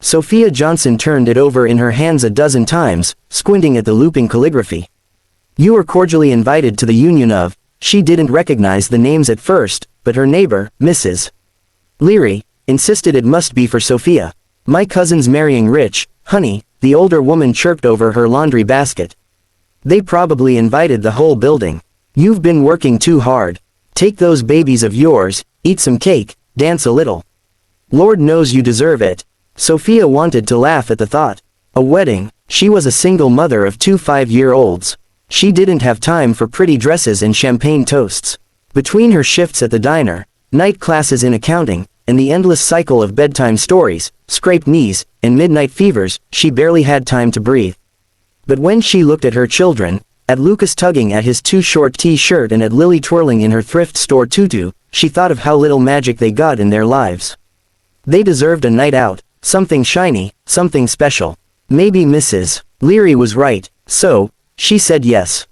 Sophia Johnson turned it over in her hands a dozen times, squinting at the looping calligraphy. You were cordially invited to the union of, she didn't recognize the names at first, but her neighbor, Mrs. Leary, insisted it must be for Sophia. My cousin's marrying rich, honey, the older woman chirped over her laundry basket. They probably invited the whole building. You've been working too hard. Take those babies of yours, eat some cake, dance a little. Lord knows you deserve it. Sophia wanted to laugh at the thought. A wedding, she was a single mother of 2 5-year-olds. She didn't have time for pretty dresses and champagne toasts. Between her shifts at the diner, night classes in accounting, and the endless cycle of bedtime stories, scraped knees, and midnight fevers, she barely had time to breathe. But when she looked at her children, at Lucas tugging at his too short t-shirt and at Lily twirling in her thrift store tutu, she thought of how little magic they got in their lives. They deserved a night out, something shiny, something special. Maybe Mrs. Leary was right, so, she said yes.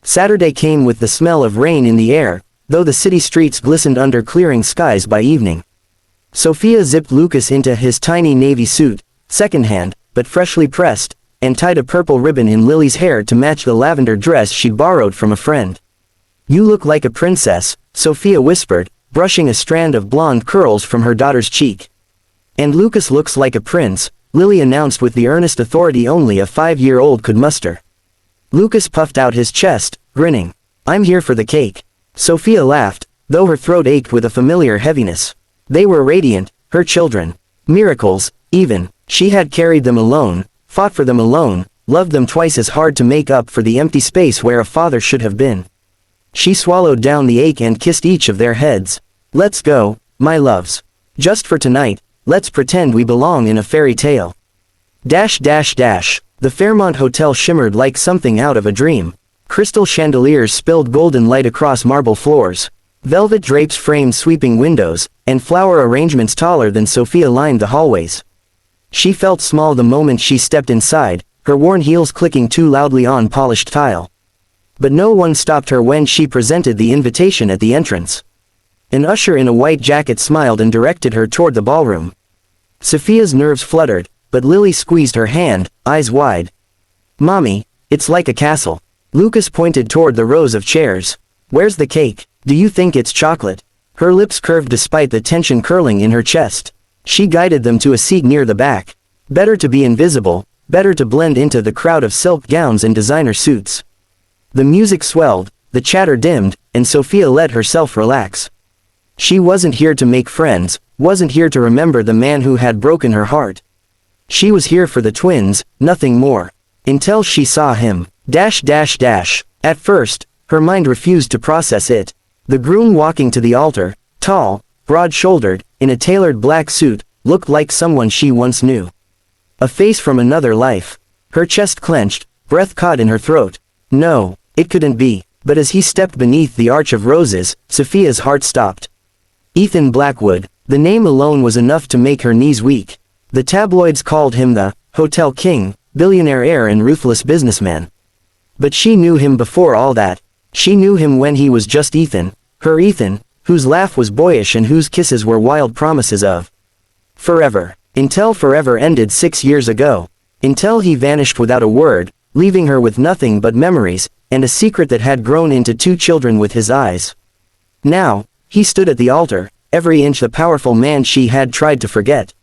Saturday came with the smell of rain in the air, though the city streets glistened under clearing skies by evening. Sophia zipped Lucas into his tiny navy suit, second-hand, but freshly pressed, and tied a purple ribbon in Lily's hair to match the lavender dress she'd borrowed from a friend. You look like a princess, Sophia whispered, brushing a strand of blonde curls from her daughter's cheek. And Lucas looks like a prince, Lily announced with the earnest authority only a 5-year-old could muster. Lucas puffed out his chest, grinning. I'm here for the cake. Sophia laughed, though her throat ached with a familiar heaviness. They were radiant, her children. Miracles, even. She had carried them alone, fought for them alone, loved them twice as hard to make up for the empty space where a father should have been. She swallowed down the ache and kissed each of their heads. Let's go, my loves. Just for tonight, let's pretend we belong in a fairy tale. The Fairmont Hotel shimmered like something out of a dream. Crystal chandeliers spilled golden light across marble floors. Velvet drapes framed sweeping windows, and flower arrangements taller than Sophia lined the hallways. She felt small the moment she stepped inside, her worn heels clicking too loudly on polished tile. But no one stopped her when she presented the invitation at the entrance. An usher in a white jacket smiled and directed her toward the ballroom. Sophia's nerves fluttered, but Lily squeezed her hand, eyes wide. Mommy, it's like a castle. Lucas pointed toward the rows of chairs. Where's the cake? Do you think it's chocolate? Her lips curved despite the tension curling in her chest. She guided them to a seat near the back. Better to be invisible, better to blend into the crowd of silk gowns and designer suits. The music swelled, the chatter dimmed, and Sophia let herself relax. She wasn't here to make friends, wasn't here to remember the man who had broken her heart. She was here for the twins, nothing more. Until she saw him. At first, her mind refused to process it. The groom walking to the altar, tall, broad-shouldered, in a tailored black suit, looked like someone she once knew. A face from another life. Her chest clenched, breath caught in her throat. No, it couldn't be. But as he stepped beneath the arch of roses, Sophia's heart stopped. Ethan Blackwood, the name alone was enough to make her knees weak. The tabloids called him the Hotel King, billionaire heir and ruthless businessman. But she knew him before all that. She knew him when he was just Ethan, her Ethan, whose laugh was boyish and whose kisses were wild promises of forever. Until forever ended 6 years ago. Until he vanished without a word, leaving her with nothing but memories, and a secret that had grown into 2 children with his eyes. Now, he stood at the altar, every inch the powerful man she had tried to forget.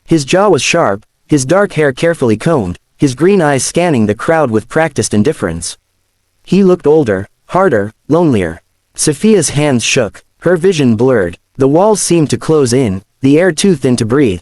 His jaw was sharp, his dark hair carefully combed, his green eyes scanning the crowd with practiced indifference. He looked older, harder, lonelier. Sophia's hands shook, her vision blurred, the walls seemed to close in, the air too thin to breathe.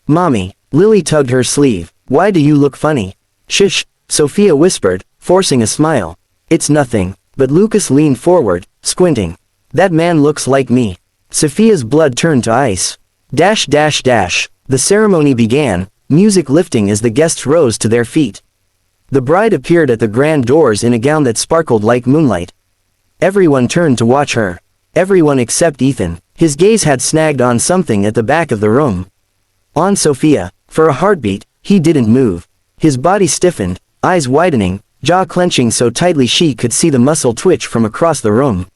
Mommy, Lily tugged her sleeve. Why do you look funny? Shush, Sophia whispered, forcing a smile. It's nothing, but Lucas leaned forward, squinting. That man looks like me. Sophia's blood turned to ice. The ceremony began, music lifting as the guests rose to their feet. The bride appeared at the grand doors in a gown that sparkled like moonlight. Everyone turned to watch her. Everyone except Ethan. His gaze had snagged on something at the back of the room. On Sophia. For a heartbeat, he didn't move. His body stiffened, eyes widening, jaw clenching so tightly she could see the muscle twitch from across the room.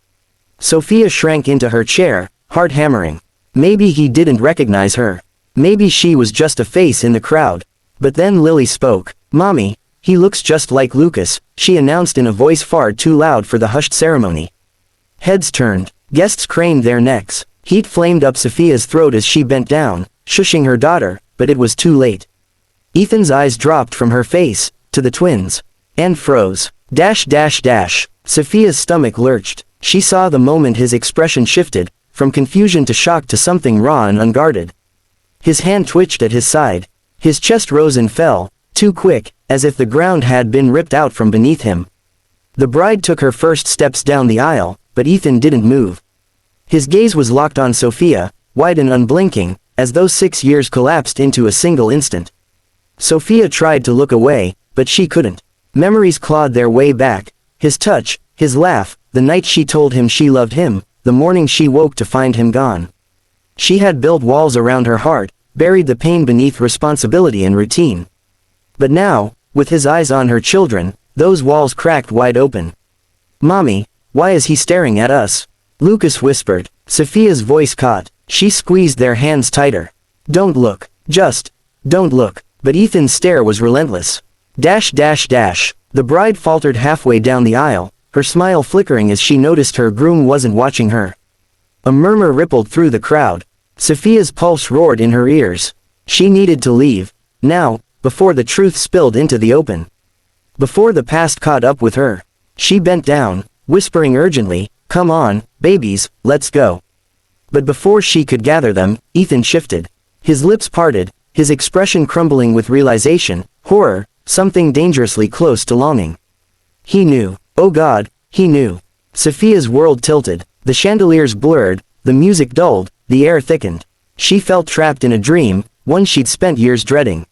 Sophia shrank into her chair, heart hammering. Maybe he didn't recognize her. Maybe she was just a face in the crowd. But then Lily spoke. "Mommy, he looks just like Lucas," she announced in a voice far too loud for the hushed ceremony. Heads turned. Guests craned their necks. Heat flamed up Sophia's throat as she bent down, shushing her daughter, but it was too late. Ethan's eyes dropped from her face to the twins. And froze. Sophia's stomach lurched. She saw the moment his expression shifted, from confusion to shock to something raw and unguarded. His hand twitched at his side. His chest rose and fell, too quick, as if the ground had been ripped out from beneath him. The bride took her first steps down the aisle, but Ethan didn't move. His gaze was locked on Sophia, wide and unblinking, as though 6 years collapsed into a single instant. Sophia tried to look away, but she couldn't. Memories clawed their way back. His touch, his laugh, the night she told him she loved him, the morning she woke to find him gone. She had built walls around her heart, buried the pain beneath responsibility and routine. But now, with his eyes on her children, those walls cracked wide open. "Mommy, why is he staring at us?" Lucas whispered. Sophia's voice caught. She squeezed their hands tighter. "Don't look. Just don't look." But Ethan's stare was relentless. The bride faltered halfway down the aisle, her smile flickering as she noticed her groom wasn't watching her. A murmur rippled through the crowd. Sophia's pulse roared in her ears. She needed to leave, now, before the truth spilled into the open. Before the past caught up with her. She bent down, whispering urgently, "Come on, babies, let's go." But before she could gather them, Ethan shifted. His lips parted, his expression crumbling with realization, horror, something dangerously close to longing. He knew. Oh God, he knew. Sophia's world tilted, the chandeliers blurred, the music dulled, the air thickened. She felt trapped in a dream, one she'd spent years dreading.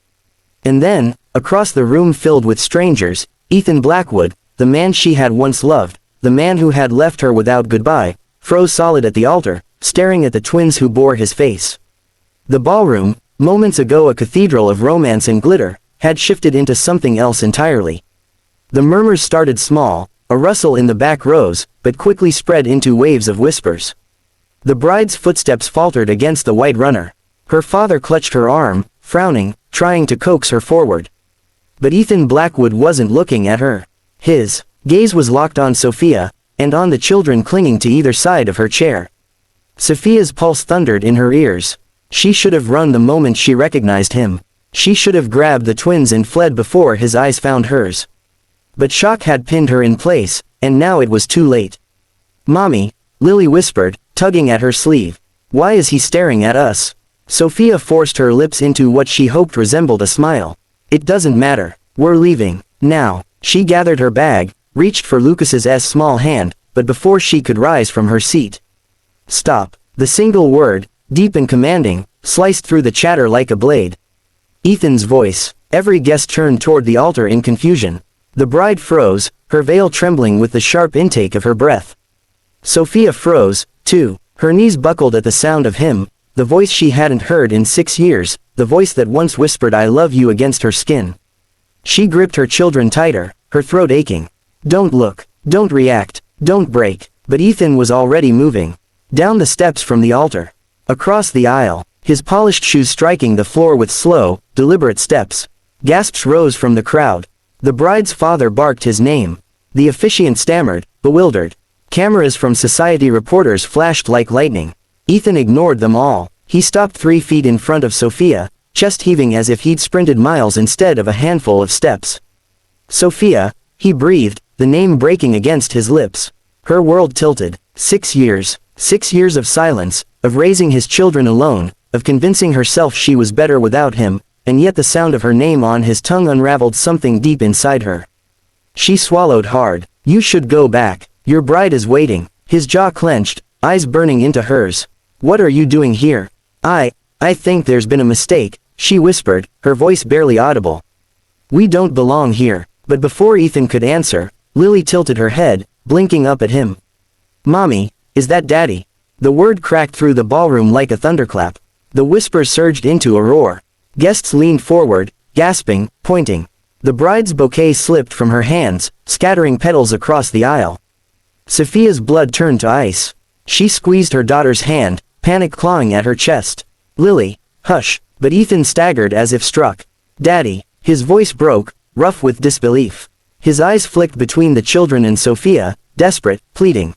And then, across the room filled with strangers, Ethan Blackwood, the man she had once loved, the man who had left her without goodbye, froze solid at the altar, staring at the twins who bore his face. The ballroom, moments ago a cathedral of romance and glitter, had shifted into something else entirely. The murmurs started small, a rustle in the back rows, but quickly spread into waves of whispers. The bride's footsteps faltered against the white runner. Her father clutched her arm, frowning, trying to coax her forward. But Ethan Blackwood wasn't looking at her. His gaze was locked on Sophia, and on the children clinging to either side of her chair. Sophia's pulse thundered in her ears. She should have run the moment she recognized him. She should have grabbed the twins and fled before his eyes found hers. But shock had pinned her in place, and now it was too late. "Mommy," Lily whispered, tugging at her sleeve. "Why is he staring at us?" Sophia forced her lips into what she hoped resembled a smile. "It doesn't matter. We're leaving. Now." She gathered her bag, reached for Lucas's small hand, but before she could rise from her seat. "Stop." The single word, deep and commanding, sliced through the chatter like a blade. Ethan's voice. Every guest turned toward the altar in confusion. The bride froze, her veil trembling with the sharp intake of her breath. Sophia froze, too, her knees buckled at the sound of him, the voice she hadn't heard in 6 years, the voice that once whispered "I love you" against her skin. She gripped her children tighter, her throat aching. "Don't look, don't react, don't break." But Ethan was already moving. Down the steps from the altar. Across the aisle, his polished shoes striking the floor with slow, deliberate steps. Gasps rose from the crowd. The bride's father barked his name. The officiant stammered, bewildered. Cameras from society reporters flashed like lightning. Ethan ignored them all. He stopped 3 feet in front of Sophia, chest heaving as if he'd sprinted miles instead of a handful of steps. "Sophia," he breathed, the name breaking against his lips. Her world tilted. 6 years. 6 years of silence, of raising his children alone, of convincing herself she was better without him, and yet the sound of her name on his tongue unraveled something deep inside her. She swallowed hard. "You should go back. Your bride is waiting." His jaw clenched, eyes burning into hers. "What are you doing here?" I think there's been a mistake," she whispered, her voice barely audible. "We don't belong here." But before Ethan could answer, Lily tilted her head, blinking up at him. "Mommy, is that Daddy?" The word cracked through the ballroom like a thunderclap. The whisper surged into a roar. Guests leaned forward, gasping, pointing. The bride's bouquet slipped from her hands, scattering petals across the aisle. Sophia's blood turned to ice. She squeezed her daughter's hand, panic clawing at her chest. "Lily, Hush, but Ethan staggered as if struck. Daddy, his voice broke, rough with disbelief. His eyes flicked between the children and Sophia, desperate, pleading.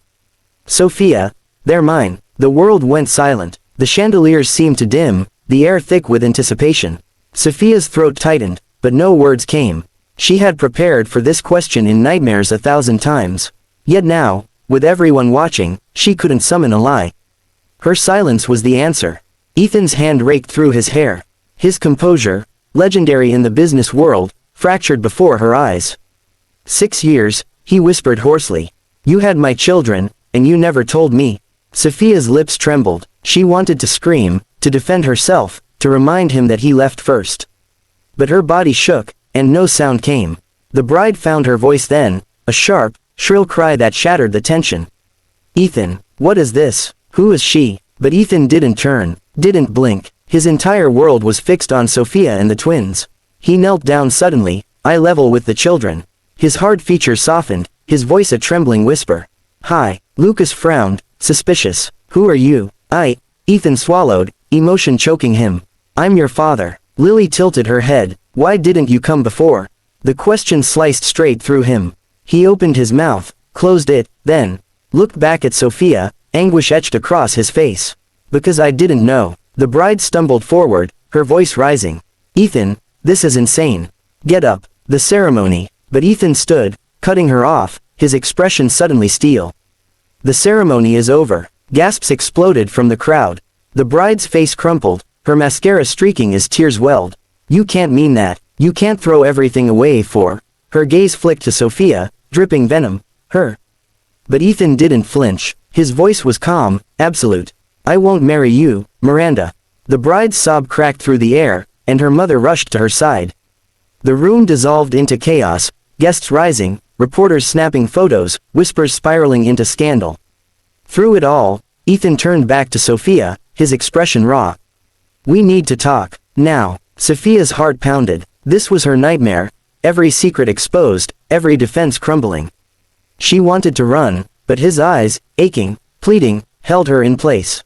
Sophia, they're mine. The world went silent. The chandeliers seemed to dim, the air thick with anticipation. Sophia's throat tightened, but no words came. She had prepared for this question in nightmares 1,000 times. Yet now, with everyone watching, she couldn't summon a lie. Her silence was the answer. Ethan's hand raked through his hair. His composure, legendary in the business world, fractured before her eyes. 6 years, he whispered hoarsely. You had my children, and you never told me. Sophia's lips trembled. She wanted to scream, to defend herself, to remind him that he left first. But her body shook, and no sound came. The bride found her voice then, a sharp, shrill cry that shattered the tension. Ethan, what is this? Who is she? But Ethan didn't turn, didn't blink. His entire world was fixed on Sophia and the twins. He knelt down suddenly, eye level with the children. His hard features softened, his voice a trembling whisper. Hi. Lucas frowned, suspicious. Who are you? Ethan swallowed, emotion choking him. I'm your father. Lily tilted her head. Why didn't you come before? The question sliced straight through him. He opened his mouth, closed it, then looked back at Sophia, anguish etched across his face. Because I didn't know. The bride stumbled forward, her voice rising. Ethan, this is insane. Get up. The ceremony. But Ethan stood, cutting her off, his expression suddenly steel. The ceremony is over. Gasps exploded from the crowd. The bride's face crumpled, her mascara streaking as tears welled. You can't mean that. You can't throw everything away for. Her gaze flicked to Sophia, dripping venom. Her. But Ethan didn't flinch. His voice was calm, absolute. I won't marry you, Miranda. The bride's sob cracked through the air, and her mother rushed to her side. The room dissolved into chaos, guests rising, reporters snapping photos, whispers spiraling into scandal. Through it all, Ethan turned back to Sophia, his expression raw. We need to talk, now. Sophia's heart pounded. This was her nightmare, every secret exposed, every defense crumbling. She wanted to run, but his eyes, aching, pleading, held her in place.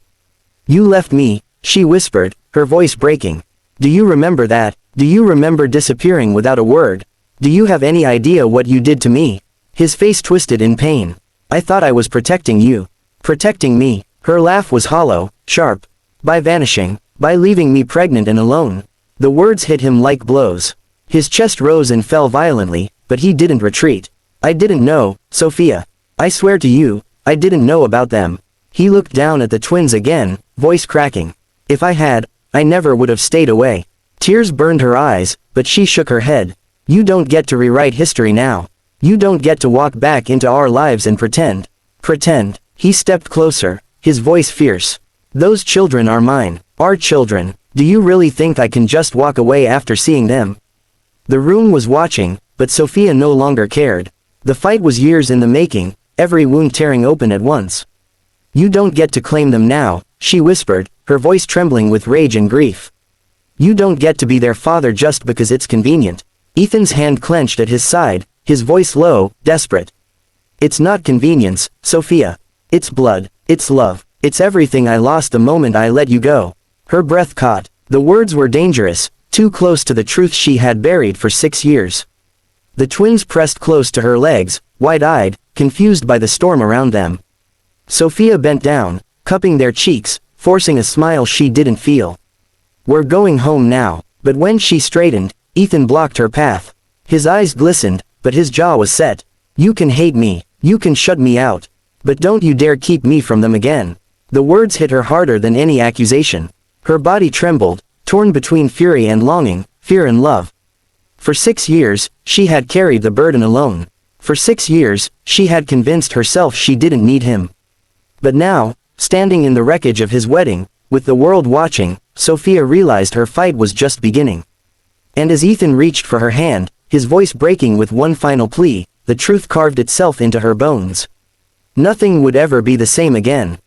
You left me, she whispered, her voice breaking. Do you remember that? Do you remember disappearing without a word? Do you have any idea what you did to me? His face twisted in pain. I thought I was protecting you. Protecting me. Her laugh was hollow, sharp. By vanishing, by leaving me pregnant and alone. The words hit him like blows. His chest rose and fell violently, but he didn't retreat. I didn't know, Sophia. I swear to you, I didn't know about them. He looked down at the twins again, voice cracking. If I had, I never would have stayed away. Tears burned her eyes, but she shook her head. You don't get to rewrite history now. You don't get to walk back into our lives and pretend. Pretend. He stepped closer, his voice fierce. Those children are mine. Our children. Do you really think I can just walk away after seeing them? The room was watching, but Sophia no longer cared. The fight was years in the making, every wound tearing open at once. You don't get to claim them now, she whispered, her voice trembling with rage and grief. You don't get to be their father just because it's convenient. Ethan's hand clenched at his side, his voice low, desperate. It's not convenience, Sophia. It's blood, it's love, it's everything I lost the moment I let you go. Her breath caught. The words were dangerous, too close to the truth she had buried for 6 years. The twins pressed close to her legs, wide-eyed, confused by the storm around them. Sophia bent down, cupping their cheeks, forcing a smile she didn't feel. We're going home now. But when she straightened, Ethan blocked her path. His eyes glistened, but his jaw was set. You can hate me, you can shut me out. But don't you dare keep me from them again. The words hit her harder than any accusation. Her body trembled, torn between fury and longing, fear and love. For 6 years, she had carried the burden alone. For 6 years, she had convinced herself she didn't need him. But now, standing in the wreckage of his wedding, with the world watching, Sophia realized her fight was just beginning. And as Ethan reached for her hand, his voice breaking with one final plea, the truth carved itself into her bones. Nothing would ever be the same again.